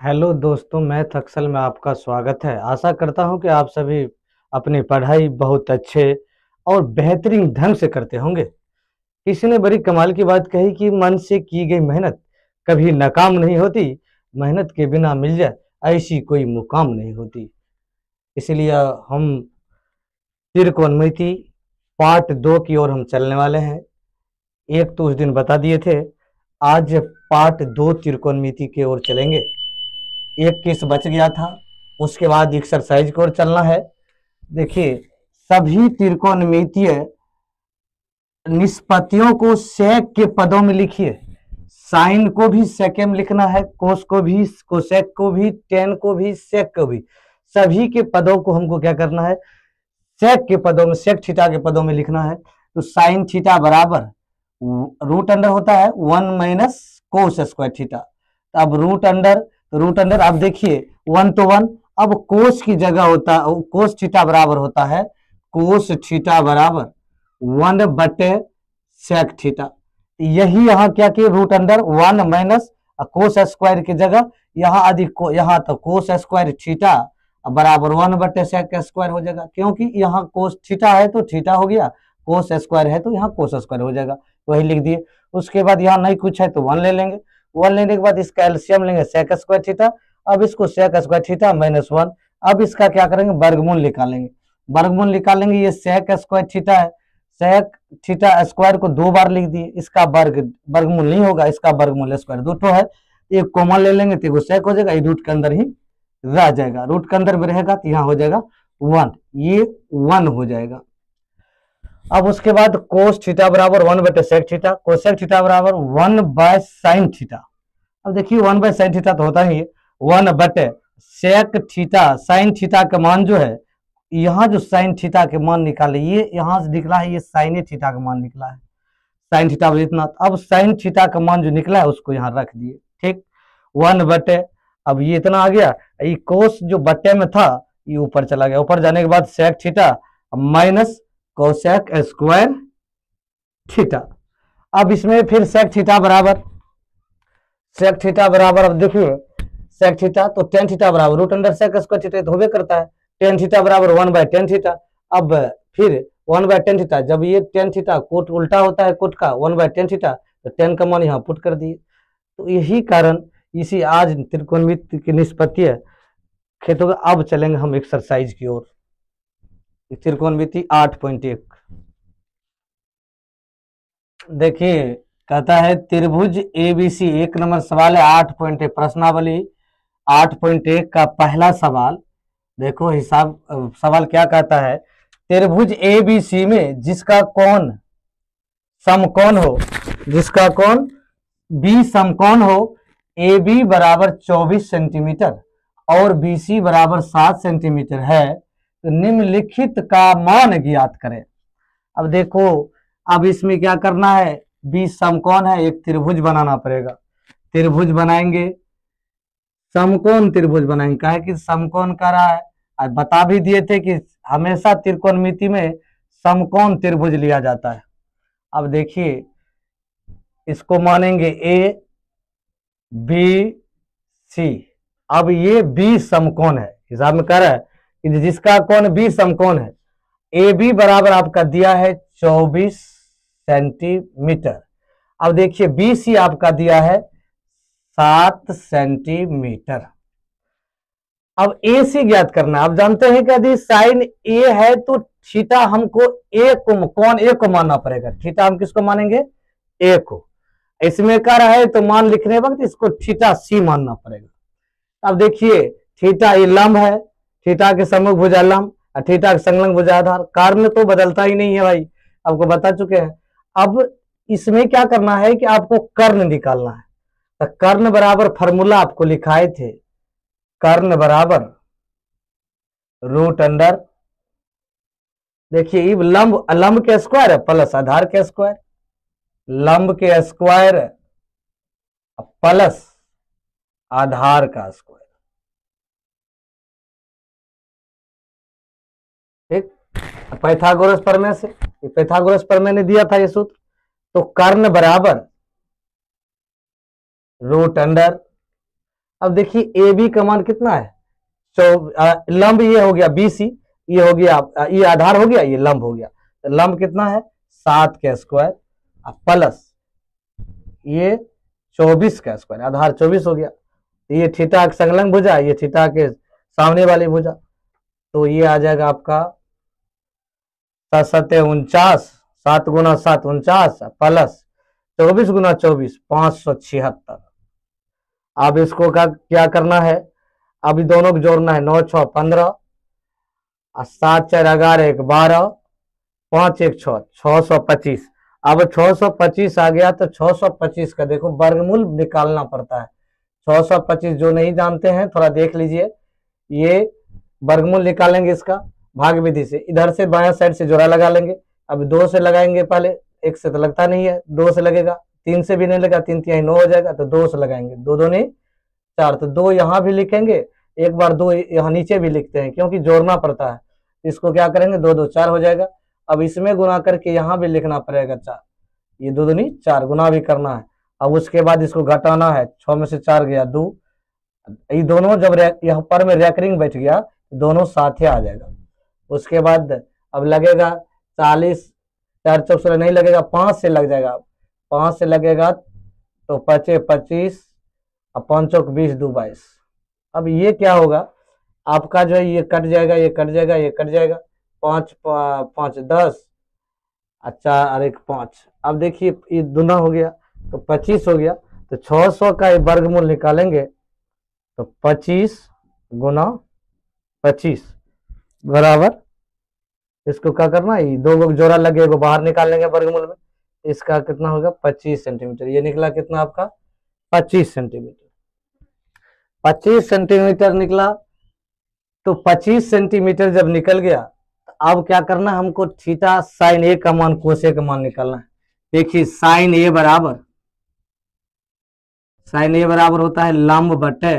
Hello दोस्तों, मैं थक्सल में आपका स्वागत है। आशा करता हूं कि आप सभी अपनी पढ़ाई बहुत अच्छे और बेहतरीन ढंग से करते होंगे। किसी ने बड़ी कमाल की बात कही कि मन से की गई मेहनत कभी नाकाम नहीं होती, मेहनत के बिना मिल जाए ऐसी कोई मुकाम नहीं होती। इसलिए हम त्रिकोणमिति पार्ट 2 की ओर हम चलने वाले हैं। एक तो उस दिन बता दिए थे, आज पार्ट 2 त्रिकोणमिति की ओर चलेंगे। एक केस बच गया था, उसके बाद एक्सरसाइज की ओर चलना है। देखिए, सभी त्रिकोणमितीय निष्पत्तियों को सेक के पदों में लिखिए। साइन को भी सेक में लिखना है, कोस को भी, कोसेक को भी, टेन को भी, सेक को भी। सभी के पदों को हमको क्या करना है, सेक के पदों में, सेक थीटा के पदों में लिखना है। तो साइन थीटा बराबर रूट अंडर होता है 1 माइनस कोस स्क्वायर थीटा। अब रूट अंडर अब देखिए 1 तो 1, अब कोस की जगह होता है, कोस थीटा बराबर होता है, कोस थीटा बराबर 1 बटे सेक थीटा। यही यहाँ क्या किए, root under 1 minus cos square की जगह यहाँ अधिक यहाँ तो कोस स्क्वायर थीटा बराबर 1 बटे सेक स्क्वायर हो जाएगा, क्योंकि यहाँ कोस थीटा है तो थीटा हो गया, कोस स्क्वायर है तो यहाँ कोस स्क्वायर हो जाएगा, वही लिख दिए। उसके बाद यहाँ नहीं कुछ है तो 1 ले लेंगे, 1 लेने के बाद इसका एलसीएम लेंगे सेक स्क्वायर थीटा। अब इसको सेक स्क्वायर थीटा माइनस 1, अब इसका क्या करेंगे, वर्गमूल निकालेंगे। वर्गमूल निकालेंगे, ये सेक स्क्वायर थीटा है, सेक थीटा स्क्वायर को 2 बार लिख दिए, इसका वर्गमूल नहीं होगा, इसका वर्गमूल स्क्वायर 2 है। एक कॉमन ले लेंगे तो सेक हो जाएगा, ये रूट के अंदर ही रह जाएगा, रूट के अंदर में रहेगा तो यहाँ हो जाएगा 1, ये 1 हो जाएगा। अब उसके बाद कोस थीटा बराबर 1 बटे सेक थीटा, कोसेक थीटा बराबर 1 बाय साइन थीटा। अब देखिए 1 बाय साइन थीटा तो होता ही है, 1 बटे सेक थीटा, साइन थीटा का मान जो है, यहाँ जो साइन थीटा के मान निकाले, ये यहाँ से निकला है, ये साइन थीटा का मान निकला है, साइन थीटा इतना। अब साइन थीटा का मान जो निकला है उसको यहाँ रख दिए, ठीक, 1 बटे, अब ये इतना आ गया, ये कोस जो बटे में था ये ऊपर चला गया, ऊपर जाने के बाद sec theta minus cosec square theta. अब इसमें फिर सेक थीटा बराबर, अब देखिए सेक थीटा तो टेन थीटा बराबर root under sec square theta तो होबे करता है, टेन थीटा बराबर 1 बाय टेन थीटा। अब फिर 1 बाय टेन थीटा, जब ये टेन थीटा कोट उल्टा होता है कोट का, 1 बाय टेन थीटा, तो टेन का मान यहाँ पुट कर दिए। तो यही कारण इसी आज त्रिकोणमिति की निष्पत्ति खेतों का। अब चलेंगे हम एक्सरसाइज की ओर, त्रिकोणमिति 8.1। देखिए, कहता है त्रिभुज एबीसी, 1 नंबर सवाल है 8.1 प्रश्नावली 8.1 का पहला सवाल। देखो हिसाब, सवाल क्या कहता है, त्रिभुज एबीसी में जिसका कोण समकोण हो, जिसका कोण बी समकोण हो, ए बी बराबर 24 सेंटीमीटर और बी सी बराबर 7 सेंटीमीटर है, तो निम्नलिखित का मान ज्ञात करें। अब देखो, अब इसमें क्या करना है, बी समकोण है, एक त्रिभुज बनाना पड़ेगा, त्रिभुज बनाएंगे, समकोण त्रिभुज बनाएंगे, कहे कि समकोण कर रहा है, आज बता भी दिए थे कि हमेशा त्रिकोणमिति में समकोण त्रिभुज लिया जाता है। अब देखिए, इसको मानेंगे ए बी सी। अब ये बी समकोण है, हिसाब में कह रहा है कि जिसका कोण बी समकोण है, ए बी बराबर आपका दिया है 24 सेंटीमीटर। अब देखिए बी सी आपका दिया है 7 सेंटीमीटर। अब ए सी ज्ञात करना। आप जानते हैं कि यदि साइन ए है तो थीटा हमको ए को, कौन ए को मानना पड़ेगा, थीटा हम किसको मानेंगे, ए को। इसमें कह रहा है तो मान लिखने वक्त इसको थीटा सी मानना पड़ेगा। अब देखिए थीटा ये लंब है, थीटा के सम्मुख भुजा लंब, थीटा के संलग्न भुजा आधार, कारण तो बदलता ही नहीं है भाई, आपको बता चुके हैं। अब इसमें क्या करना है कि आपको कर्ण निकालना है, तो कर्ण बराबर फॉर्मूला आपको लिखाए थे, कर्ण बराबर रूट अंडर, देखिए लंब के स्क्वायर है प्लस आधार के स्क्वायर, लंब के स्क्वायर प्लस आधार का स्क्वायर, ठीक। पैथागोरस प्रमेय से, पैथागोरस प्रमेय ने दिया था ये सूत्र, तो कर्ण बराबर रूट अंडर, अब देखिए ए बी का मान कितना है, लंब ये हो गया BC, ये हो गया, ये आधार हो गया, ये लंब हो गया, तो लंब कितना है 7 का स्क्वायर प्लस ये 24 का स्क्वायर, आधार 24 हो गया, तो ये थीटा संलग्न भुजा, ये थीटा के सामने वाली भुजा, तो ये आ जाएगा आपका 7 7 गुना 7 49 प्लस 24 गुना 24 576। अब इसको क्या करना है, अभी दोनों को जोड़ना है, 9 6 15 और 7 4 11 1 12 5 1 6 625। अब 625 आ गया तो 625 का देखो वर्गमूल निकालना पड़ता है। 625 जो नहीं जानते हैं थोड़ा देख लीजिए, ये वर्गमूल निकालेंगे इसका भाग विधि से, इधर से बायां साइड से जोड़ा लगा लेंगे। अब 2 से लगाएंगे, पहले 1 से तो लगता नहीं है, 2 से लगेगा, 3 से भी नहीं लगा, 3 3 9 हो जाएगा, तो 2 से लगाएंगे, 2 2 नहीं 4, तो 2 यहाँ भी लिखेंगे, एक बार 2 यहाँ नीचे भी लिखते हैं क्योंकि जोड़ना पड़ता है। इसको क्या करेंगे, 2 2 4 हो जाएगा। अब इसमें गुना करके यहाँ भी लिखना पड़ेगा 4, ये 2 2 नहीं 4 गुना भी करना है। अब उसके बाद इसको घटाना है, 6 में से 4 गया 2, ये दोनों जब यहाँ पर में रैकरिंग बैठ गया दोनों साथ ही आ जाएगा। उसके बाद अब लगेगा 40, 4 चौक से नहीं लगेगा, 5 से लग जाएगा, 5 से लगेगा तो 5 25 और 5 चौक 20 2 22। अब ये क्या होगा आपका जो है, ये कट जाएगा, ये कट जाएगा, ये कट जाएगा, 5 5 10 अच्छा और 1 5। अब देखिए ये दुना हो गया तो 25 हो गया, तो 600 का वर्गमूल निकालेंगे तो 25 गुना 25 बराबर, इसको क्या करना है, दो गो जोड़ा लगे को बाहर निकाल लेंगे वर्गमूल में, इसका कितना होगा 25 सेंटीमीटर। ये निकला कितना आपका 25 सेंटीमीटर, 25 सेंटीमीटर निकला। तो 25 सेंटीमीटर जब निकल गया तो अब क्या करना है हमको, थीटा साइन ए का मान कोस ए का मान निकालना है। देखिए साइन ए बराबर होता है लंब बटे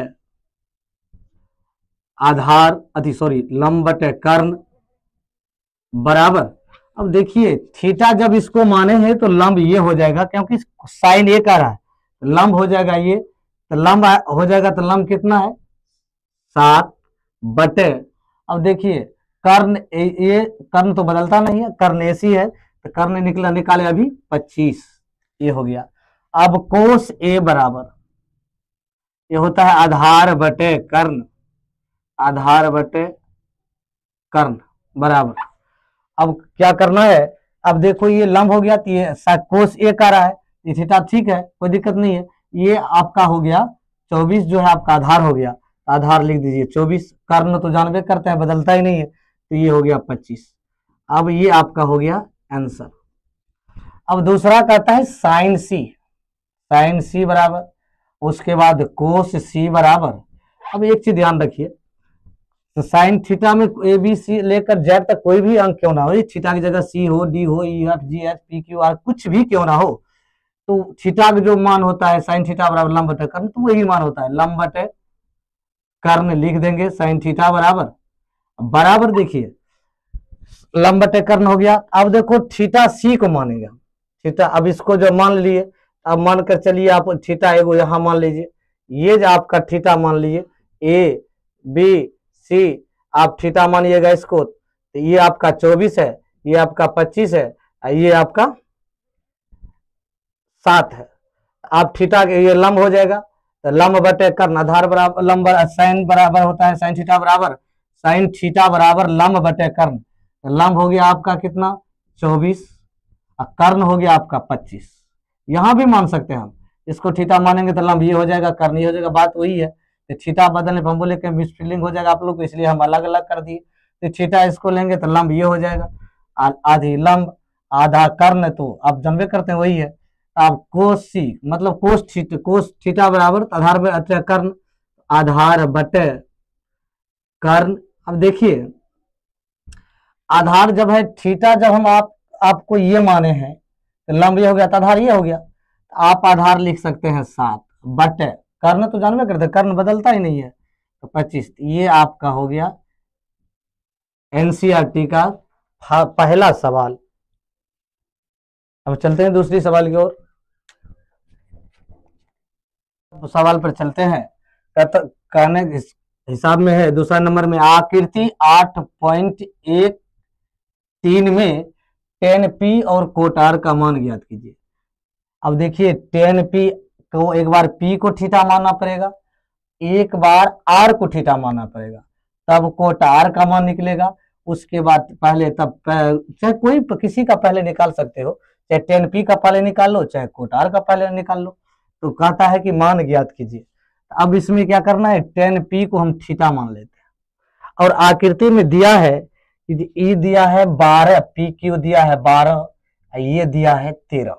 आधार लंब बटे कर्ण बराबर। अब देखिए थीटा जब इसको माने हैं तो लंब ये हो जाएगा, क्योंकि साइन ए का रहा है, लंब हो जाएगा ये, तो लंब हो जाएगा, तो लंब कितना है 7 बटे, अब देखिए कर्ण ये कर्ण तो बदलता नहीं है, कर्ण ऐसी है, तो कर्ण निकाले अभी 25, ये हो गया। अब कोस ए बराबर ये होता है आधार बटे कर्ण, आधार बटे कर्ण बराबर। अब क्या करना है, अब देखो ये लंब हो गया, तो ये कोस ए का रहा है, ये थीटा ठीक है, कोई दिक्कत नहीं है। ये आपका हो गया 24 जो है आपका आधार हो गया, आधार लिख दीजिए 24, कर्ण तो जानबे करते हैं बदलता ही नहीं है, तो ये हो गया 25। अब ये आपका हो गया आंसर। अब दूसरा कहता है साइन सी बराबर, उसके बाद कोस सी बराबर। अब एक चीज ध्यान रखिए, तो साइन थीटा में ए बी सी लेकर जेड तक कोई भी अंक क्यों ना हो, थीटा की जगह सी हो, डी हो, E F G H P Q R कुछ भी क्यों ना हो, तो थीटा का जो मान होता है साइन थीटा बराबर लंब बटे कर्ण, तो वही मान होता है लंब बटे कर्ण लिख देंगे, साइन थीटा बराबर देखिए लंब बटे कर्ण हो गया। अब देखो थीटा सी को मानेगा, थीटा अब इसको जो मान लिए, अब मान कर चलिए आप थीटा एगो यहाँ मान लीजिए, ये जो आपका थीटा मान लीजिए ए बी सी, आप थीटा मानिएगा इसको, तो ये आपका 24 है, ये आपका 25 है, ये आपका 7 है। आप थीटा के ये लंब हो जाएगा, तो लंब बटे कर्ण आधार बराबर लंब साइन बराबर होता है साइन थीटा बराबर लंब बटे कर्ण, तो लंब हो गया आपका कितना 24 और कर्ण हो गया आपका 25। यहां भी मान सकते हैं हम, इसको थीटा मानेंगे तो लंब ये हो जाएगा, कर्ण ये हो जाएगा, बात वही है। तो थीटा बदलने पर हम बोले कि मिसफिलिंग हो जाएगा आप लोग को, इसलिए हम अलग अलग कर दिए। तो थीटा इसको लेंगे तो लंब ये हो जाएगा, आधी लंब आधा कर्ण, तो आप जमवे करते हैं वही है। आप कोस सी मतलब कोस थीटा बराबर आधार बटे कर्ण, आधार बटे कर्ण। अब देखिए आधार जब है थीटा, जब हम आपको ये माने हैं तो लंब ये हो गया, तो आधार ये हो गया, आप आधार लिख सकते हैं 7 बटे कर्ण, तो जानवे करते कर्ण बदलता ही नहीं है, तो 25। ये आपका हो गया एनसीईआरटी का पहला सवाल। अब चलते हैं दूसरी सवाल की ओर, सवाल पर चलते हैं। कहने के हिसाब में है। दूसरा नंबर में आकृति 8.13 में tan p और कोट r का मान ज्ञात कीजिए। अब देखिए tan p को एक बार p को थीटा मानना पड़ेगा, एक बार r को थीटा मानना पड़ेगा, तब कोट r का मान निकलेगा। उसके बाद पहले तब चाहे कोई किसी का पहले निकाल सकते हो, चाहे tan p का पहले निकाल लो, चाहे कोट r का पहले निकाल लो। तो कहता है कि मान ज्ञात कीजिए। अब इसमें क्या करना है, tan p को हम थीटा मान लेते हैं और आकृति में दिया है कि ई दिया है 12, पी क्यू दिया है 12, ये दिया है 13,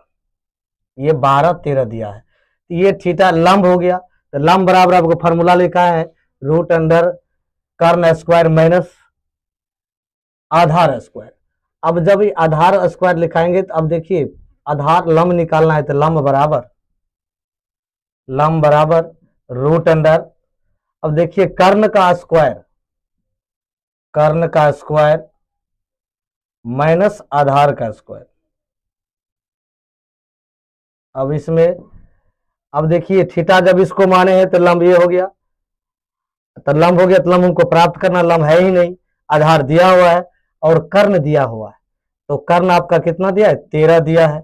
ये 12 13 दिया है। तो ये थीटा लंब हो गया। तो लंब बराबर आपको फॉर्मूला लिखा है √अंडर कर्ण स्क्वायर माइनस आधार स्क्वायर। अब जब ये आधार स्क्वायर लिखाएंगे तो अब देखिए आधार लंब निकालना है, तो लंब बराबर √अंडर, अब देखिए कर्ण का स्क्वायर माइनस आधार का स्क्वायर। अब इसमें अब देखिए थीटा जब इसको माने हैं तो लंब ये हो गया, तो लंब हो गया, तो लंब हमको प्राप्त करना, लंब है ही नहीं, आधार दिया हुआ है और कर्ण दिया हुआ है। तो कर्ण आपका कितना दिया है, 13 दिया है,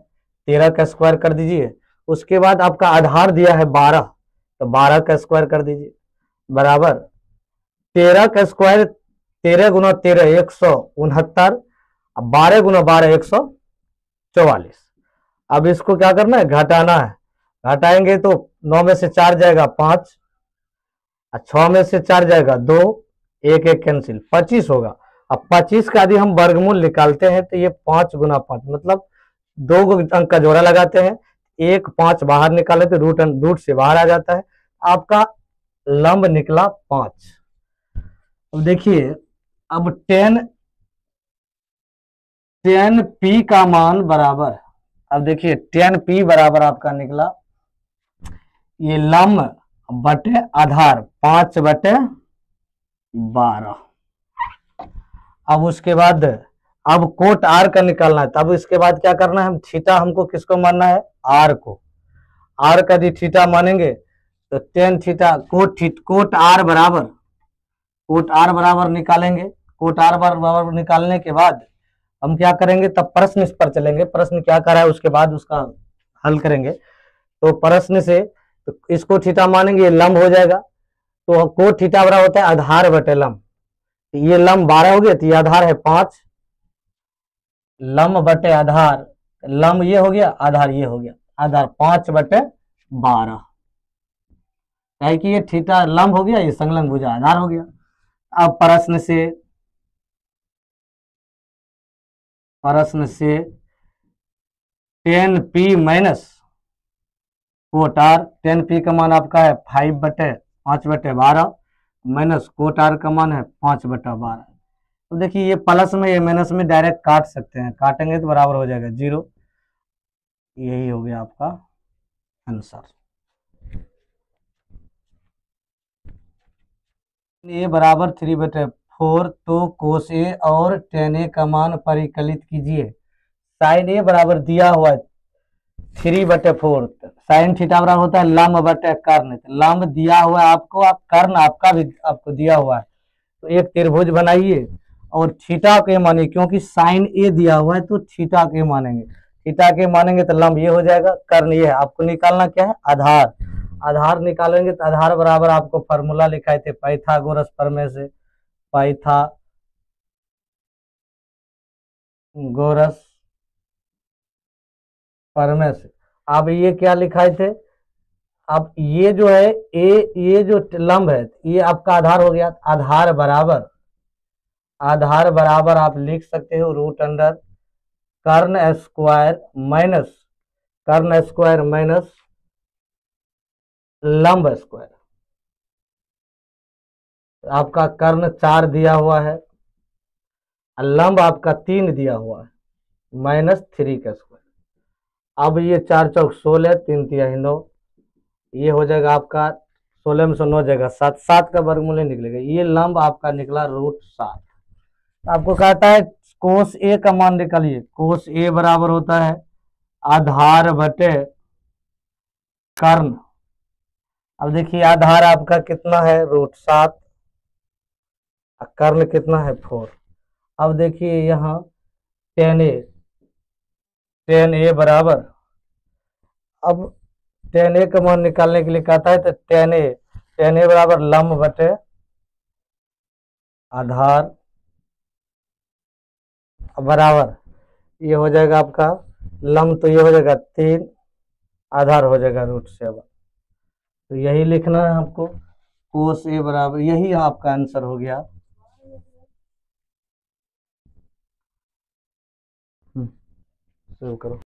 13 का स्क्वायर कर दीजिए। उसके बाद आपका आधार दिया है 12, तो 12 का स्क्वायर कर दीजिए बराबर 13 का स्क्वायर, 13 गुना 13 169, 12 गुना 12 144। अब इसको क्या करना है, घटाना है। घटाएंगे तो 9 में से 4 जाएगा 5, 6 में से 4 जाएगा 2, 1 1 कैंसिल, 25 होगा। अब 25 का यदि हम वर्गमूल निकालते हैं तो ये 5 गुना 5 मतलब 2 अंक का जोड़ा लगाते हैं, 1 5 बाहर निकाले तो रूट से बाहर आ जाता है, आपका लंब निकला 5। अब देखिए अब tan p का मान बराबर, अब देखिए tan p बराबर आपका निकला ये लंब बटे आधार 5/12। अब उसके बाद अब कोट r का निकालना है, तब इसके बाद क्या करना है, हम थीटा हमको किसको मानना है, r को। r का यदि थीटा मानेंगे तो tan थीटा कोट r बराबर निकालेंगे। कोट r बराबर निकालने के बाद हम क्या करेंगे, तब प्रश्न इस पर चलेंगे, प्रश्न क्या करा है उसके बाद उसका हल करेंगे। तो प्रश्न से तो इसको थीटा मानेंगे, ये लंब हो जाएगा, तो कोट थीटा बराबर होता है आधार बटे लंब। ये लंब 12 हो गया, तो ये आधार है 5, लंब बटे आधार, लंब ये हो गया, आधार ये हो गया, आधार 5/12, है कि ये थीटा लंब हो गया, ये संलग्न भुजा आधार हो गया। अब प्रश्न से tan p minus cot r, tan p का मान आपका है 5/12 माइनस कोट r का मान है 5/12। तो देखिए ये प्लस में ये माइनस में डायरेक्ट काट सकते हैं, काटेंगे तो बराबर हो जाएगा 0। यही हो गया आपका आंसर। ये बराबर 3/4, तो कोस ए और tan a का मान परिकलित कीजिए। साइन ए बराबर दिया हुआ है 3/4, साइन थीटा बराबर होता है लंब बटे कर्ण, लंब दिया हुआ है आपको, आप कर्ण आपका भी आपको दिया हुआ है, तो एक त्रिभुज बनाइए और थीटा के मानिए, क्योंकि साइन ए दिया हुआ है तो थीटा के मानेंगे, थीटा के मानेंगे तो लंब ये हो जाएगा, कर्ण ये है। आपको निकालना क्या है, आधार। आधार निकालेंगे तो आधार बराबर आपको फॉर्मूला लिखाए थे पाइथागोरस प्रमेय से, पाइथागोरस प्रमेय से। अब ये क्या लिखाए थे, अब ये जो है ये जो लंब है ये आपका आधार हो गया, आधार बराबर आप लिख सकते हो √अंडर कर्ण स्क्वायर माइनस लंब स्क्वायर। आपका कर्ण 4 दिया हुआ है, लंब आपका 3 दिया हुआ है, -3 का स्क्वायर। अब ये 4 चौक 16, 3 तिहाई 9, ये हो जाएगा आपका 16 में से 9 जाएगा 7, 7 का वर्गमूल निकलेगा, ये लंब आपका निकला √7। आपको कहता है कोस ए का मान निकालिए, कोस ए बराबर होता है आधार बटे कर्ण, अब देखिए आधार आपका कितना है, √7, कर्ण कितना है 4। अब देखिए यहाँ tan a बराबर, अब tan a का मान निकालने के लिए कहता है तो tan a बराबर लंब बटे आधार बराबर, ये हो जाएगा आपका लंब, तो ये हो जाएगा 3, आधार हो जाएगा √7। तो यही लिखना है आपको, cos a बराबर, यही आपका आंसर हो गया। शुरू करो।